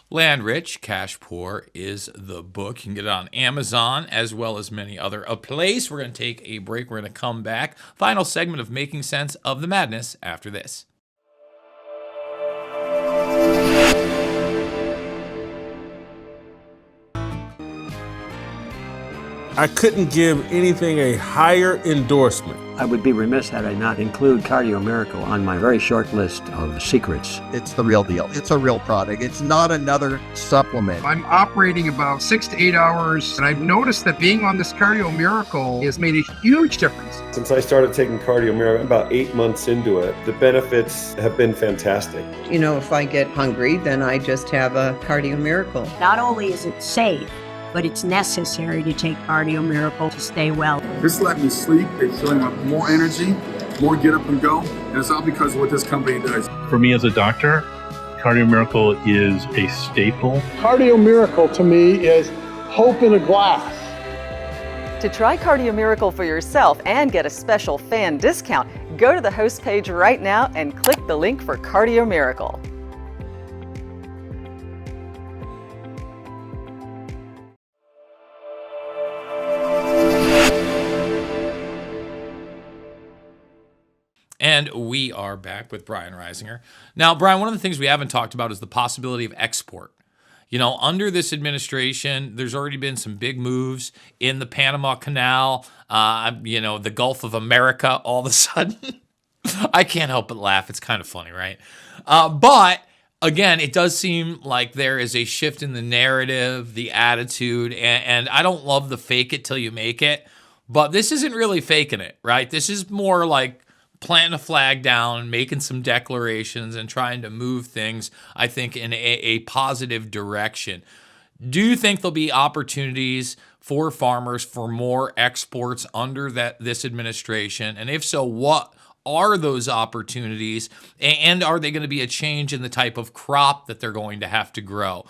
Land Rich, Cash Poor is the book. You can get it on Amazon as well as many other places. We're going to take a break. We're going to come back. Final segment of Making Sense of the Madness after this. I couldn't give anything a higher endorsement. I would be remiss had I not include Cardio Miracle on my very short list of secrets. It's the real deal. It's a real product. It's not another supplement. I'm operating about 6 to 8 hours, and I've noticed that being on this Cardio Miracle has made a huge difference. Since I started taking Cardio Miracle, about 8 months into it, the benefits have been fantastic. You know, if I get hungry, then I just have a Cardio Miracle. Not only is it safe, but it's necessary to take Cardio Miracle to stay well. This let me sleep. It's feeling like more energy, more get up and go. And it's all because of what this company does. For me as a doctor, Cardio Miracle is a staple. Cardio Miracle to me is hope in a glass. To try Cardio Miracle for yourself and get a special fan discount, go to the host page right now and click the link for Cardio Miracle. And we are back with Brian Reisinger. Now, Brian, one of the things we haven't talked about is the possibility of export. You know, under this administration, there's already been some big moves in the Panama Canal, the Gulf of America all of a sudden. I can't help but laugh. It's kind of funny, right? But again, it does seem like there is a shift in the narrative, the attitude, and I don't love the fake it till you make it, but this isn't really faking it, right? This is more like planting a flag down, making some declarations, and trying to move things, I think, in a positive direction. Do you think there'll be opportunities for farmers for more exports under this administration? And if so, what are those opportunities? And are they going to be a change in the type of crop that they're going to have to grow?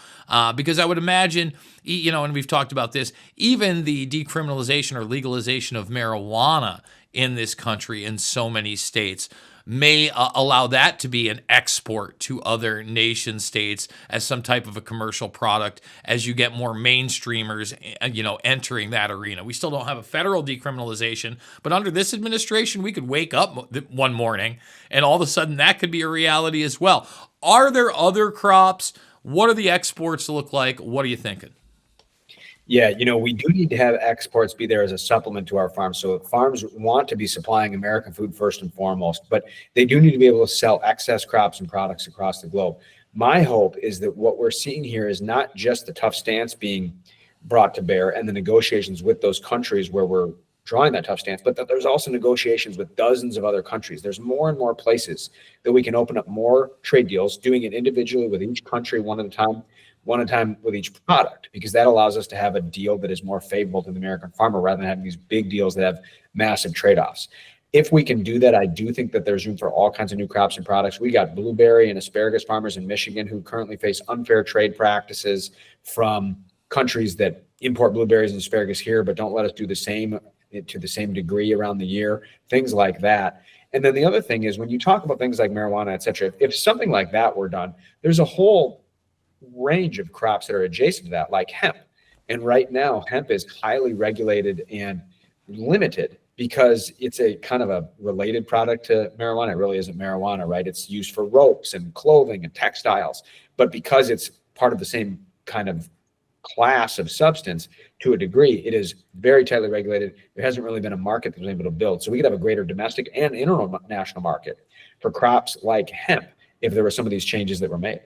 Because I would imagine, and we've talked about this, even the decriminalization or legalization of marijuana in this country in so many states may allow that to be an export to other nation states as some type of a commercial product as you get more mainstreamers, entering that arena. We still don't have a federal decriminalization, but under this administration, we could wake up one morning and all of a sudden that could be a reality as well. Are there other crops? What are the exports look like? What are you thinking? Yeah, we do need to have exports be there as a supplement to our farms. So farms want to be supplying American food first and foremost, but they do need to be able to sell excess crops and products across the globe. My hope is that what we're seeing here is not just the tough stance being brought to bear and the negotiations with those countries where we're drawing that tough stance, but that there's also negotiations with dozens of other countries. There's more and more places that we can open up more trade deals, doing it individually with each country one at a time with each product, because that allows us to have a deal that is more favorable to the American farmer rather than having these big deals that have massive trade-offs. If we can do that, I do think that there's room for all kinds of new crops and products. We got blueberry and asparagus farmers in Michigan who currently face unfair trade practices from countries that import blueberries and asparagus here, but don't let us do the same to the same degree around the year, things like that. And then the other thing is when you talk about things like marijuana, et cetera, if something like that were done, there's a whole range of crops that are adjacent to that, like hemp. And right now, hemp is highly regulated and limited because it's a kind of a related product to marijuana. It really isn't marijuana, right? It's used for ropes and clothing and textiles. But because it's part of the same kind of class of substance to a degree, it is very tightly regulated. There hasn't really been a market that's been able to build. So we could have a greater domestic and international market for crops like hemp if there were some of these changes that were made.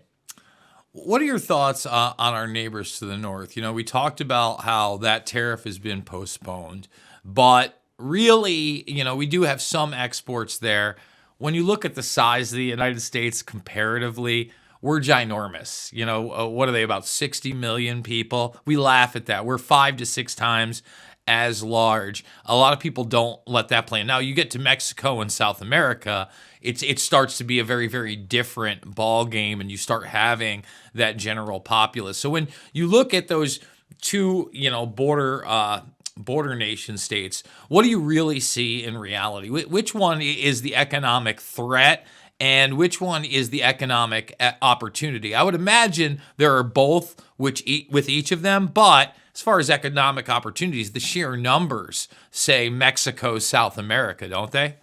What are your thoughts on our neighbors to the north? We talked about how that tariff has been postponed, but really, we do have some exports there. When you look at the size of the United States comparatively, we're ginormous. What are they, about 60 million people? We laugh at that. We're 5 to 6 times as large. A lot of people don't let that play in. Now you get to Mexico and South America, it starts to be a very, very different ball game, and you start having that general populace. So when you look at those two, border nation states, what do you really see in reality? Which one is the economic threat and which one is the economic opportunity? I would imagine there are both with each of them, but as far as economic opportunities, the sheer numbers say Mexico, South America, don't they?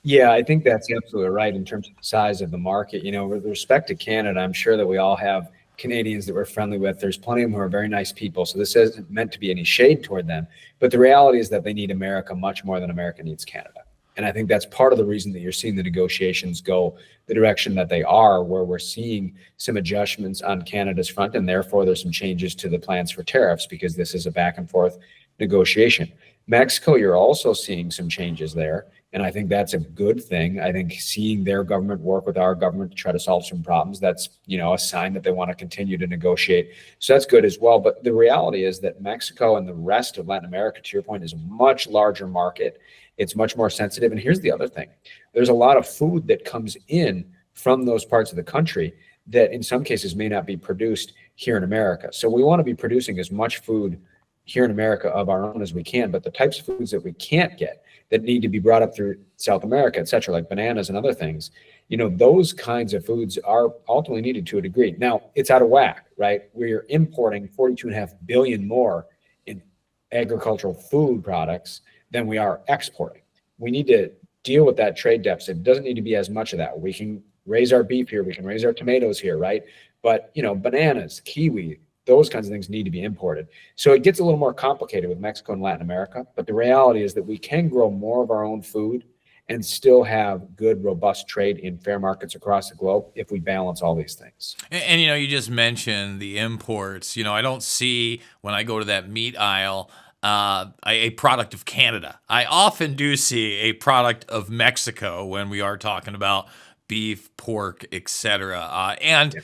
Yeah, I think that's absolutely right in terms of the size of the market. With respect to Canada, I'm sure that we all have Canadians that we're friendly with. There's plenty of them who are very nice people. So this isn't meant to be any shade toward them. But the reality is that they need America much more than America needs Canada. And I think that's part of the reason that you're seeing the negotiations go the direction that they are, where we're seeing some adjustments on Canada's front, and therefore there's some changes to the plans for tariffs because this is a back and forth negotiation. Mexico, you're also seeing some changes there, and I think that's a good thing. I think seeing their government work with our government to try to solve some problems, that's a sign that they want to continue to negotiate. So that's good as well. But the reality is that Mexico and the rest of Latin America, to your point, is a much larger market. It's much more sensitive. And here's the other thing. There's a lot of food that comes in from those parts of the country that in some cases may not be produced here in America. So we want to be producing as much food here in America of our own as we can, but the types of foods that we can't get that need to be brought up through South America, et cetera, like bananas and other things, those kinds of foods are ultimately needed to a degree. Now, it's out of whack, right? We're importing 42.5 billion more in agricultural food products than we are exporting. We need to deal with that trade deficit. It doesn't need to be as much of that. We can raise our beef here. We can raise our tomatoes here, right? But, bananas, kiwi, those kinds of things need to be imported. So it gets a little more complicated with Mexico and Latin America. But the reality is that we can grow more of our own food and still have good, robust trade in fair markets across the globe if we balance all these things. And you just mentioned the imports. I don't see, when I go to that meat aisle, a product of Canada. I often do see a product of Mexico when we are talking about beef, pork, etc. And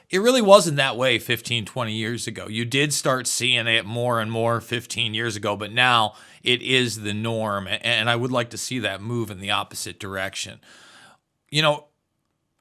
it really wasn't that way 15, 20 years ago. You did start seeing it more and more 15 years ago, but now it is the norm. And I would like to see that move in the opposite direction. You know,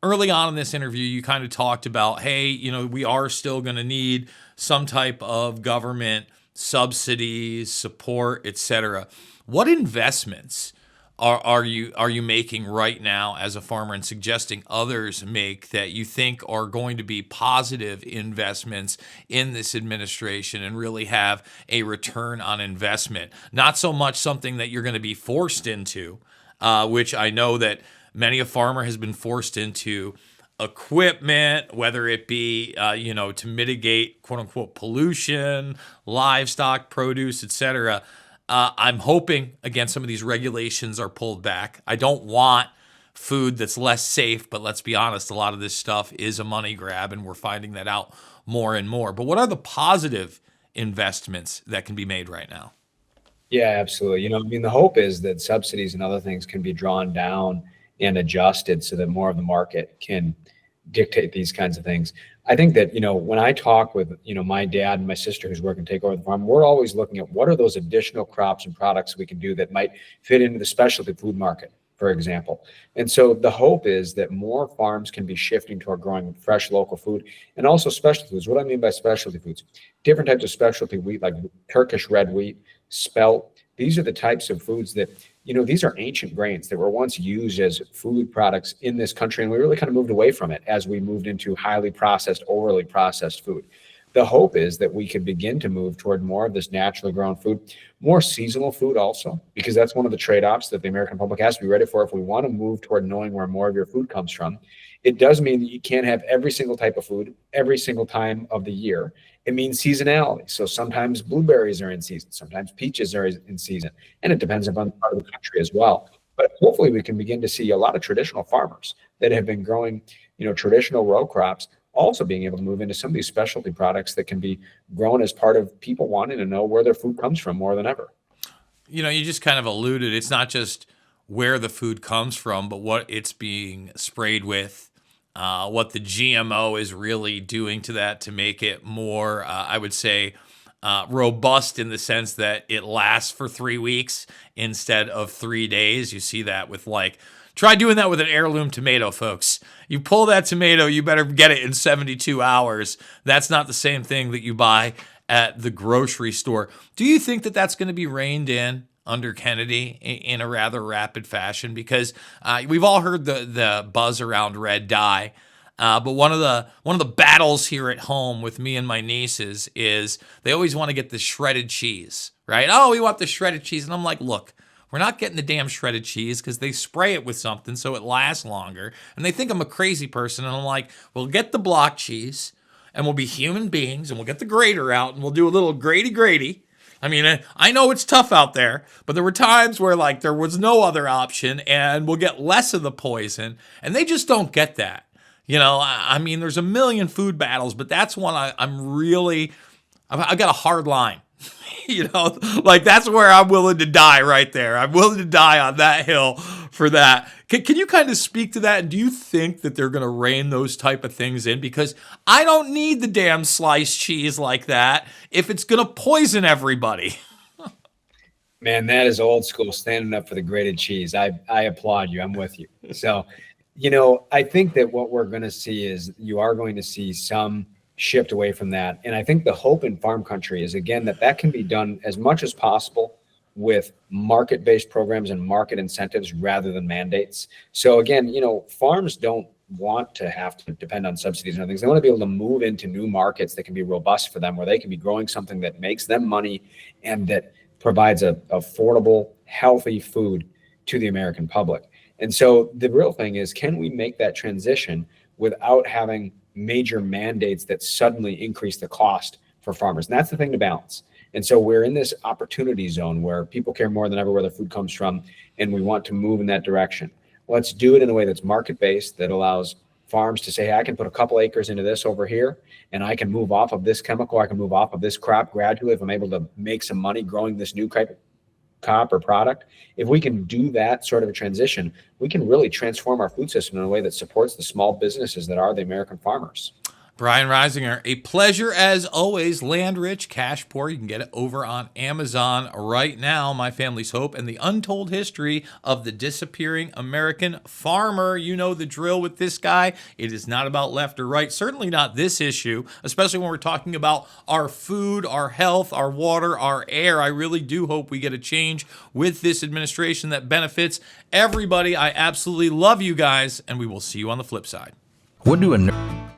early on in this interview, you kind of talked about, hey, you know, we are still going to need some type of government subsidies, support, etc. What investments are you making right now as a farmer and suggesting others make that you think are going to be positive investments in this administration and really have a return on investment? Not so much something that you're going to be forced into, which I know that many a farmer has been forced into equipment, whether it be, to mitigate quote unquote pollution, livestock, produce, etc. I'm hoping, again, some of these regulations are pulled back. I don't want food that's less safe, but let's be honest, a lot of this stuff is a money grab, and we're finding that out more and more. But what are the positive investments that can be made right now? Yeah, absolutely. The hope is that subsidies and other things can be drawn down and adjusted so that more of the market can dictate these kinds of things. I think that, when I talk with, my dad and my sister who's working to take over the farm, we're always looking at what are those additional crops and products we can do that might fit into the specialty food market, for example. And so the hope is that more farms can be shifting toward growing fresh local food and also specialty foods. What I mean by specialty foods, different types of specialty wheat like Turkish red wheat, spelt. These are the types of foods that, these are ancient grains that were once used as food products in this country. And we really kind of moved away from it as we moved into highly processed, overly processed food. The hope is that we could begin to move toward more of this naturally grown food, more seasonal food also, because that's one of the trade-offs that the American public has to be ready for. If we want to move toward knowing where more of your food comes from, it does mean that you can't have every single type of food every single time of the year. It means seasonality. So sometimes blueberries are in season, sometimes peaches are in season, and it depends upon part of the country as well. But hopefully we can begin to see a lot of traditional farmers that have been growing, traditional row crops also being able to move into some of these specialty products that can be grown as part of people wanting to know where their food comes from more than ever. You just kind of alluded, it's not just where the food comes from, but what it's being sprayed with, what the GMO is really doing to that to make it more, I would say, robust in the sense that it lasts for 3 weeks instead of 3 days. You see that with try doing that with an heirloom tomato, folks. You pull that tomato, you better get it in 72 hours. That's not the same thing that you buy at the grocery store. Do you think that that's going to be reined in under Kennedy in a rather rapid fashion? Because we've all heard the buzz around red dye. But one of the battles here at home with me and my nieces is they always want to get the shredded cheese, right? Oh, we want the shredded cheese. And I'm like, look, we're not getting the damn shredded cheese because they spray it with something so it lasts longer. And they think I'm a crazy person. And I'm like, we'll get the block cheese and we'll be human beings and we'll get the grater out and we'll do a little grady. I mean, I know it's tough out there, but there were times where there was no other option and we'll get less of the poison. And they just don't get that. I mean, there's a million food battles, but that's one I've got a hard line. That's where I'm willing to die right there. I'm willing to die on that hill for that. Can you kind of speak to that? Do you think that they're going to rein those type of things in? Because I don't need the damn sliced cheese like that if it's going to poison everybody. Man, that is old school, standing up for the grated cheese. I applaud you. I'm with you. So, I think that what we're going to see is you are going to see some shift away from that. And I think the hope in farm country is, again, that can be done as much as possible with market-based programs and market incentives rather than mandates. So again, farms don't want to have to depend on subsidies and other things. They want to be able to move into new markets that can be robust for them, where they can be growing something that makes them money and that provides a affordable, healthy food to the American public. And so the real thing is, can we make that transition without having major mandates that suddenly increase the cost for farmers? And that's the thing to balance. And so we're in this opportunity zone where people care more than ever where their food comes from, and we want to move in that direction. Let's do it in a way that's market-based, that allows farms to say, hey, I can put a couple acres into this over here, and I can move off of this chemical, I can move off of this crop gradually if I'm able to make some money growing this new crop or product. If we can do that sort of a transition, we can really transform our food system in a way that supports the small businesses that are the American farmers. Brian Reisinger, a pleasure as always. Land Rich, Cash Poor. You can get it over on Amazon right now. My Family's Hope and the Untold History of the Disappearing American Farmer. You know the drill with this guy. It is not about left or right. Certainly not this issue, especially when we're talking about our food, our health, our water, our air. I really do hope we get a change with this administration that benefits everybody. I absolutely love you guys, and we will see you on the flip side. What do a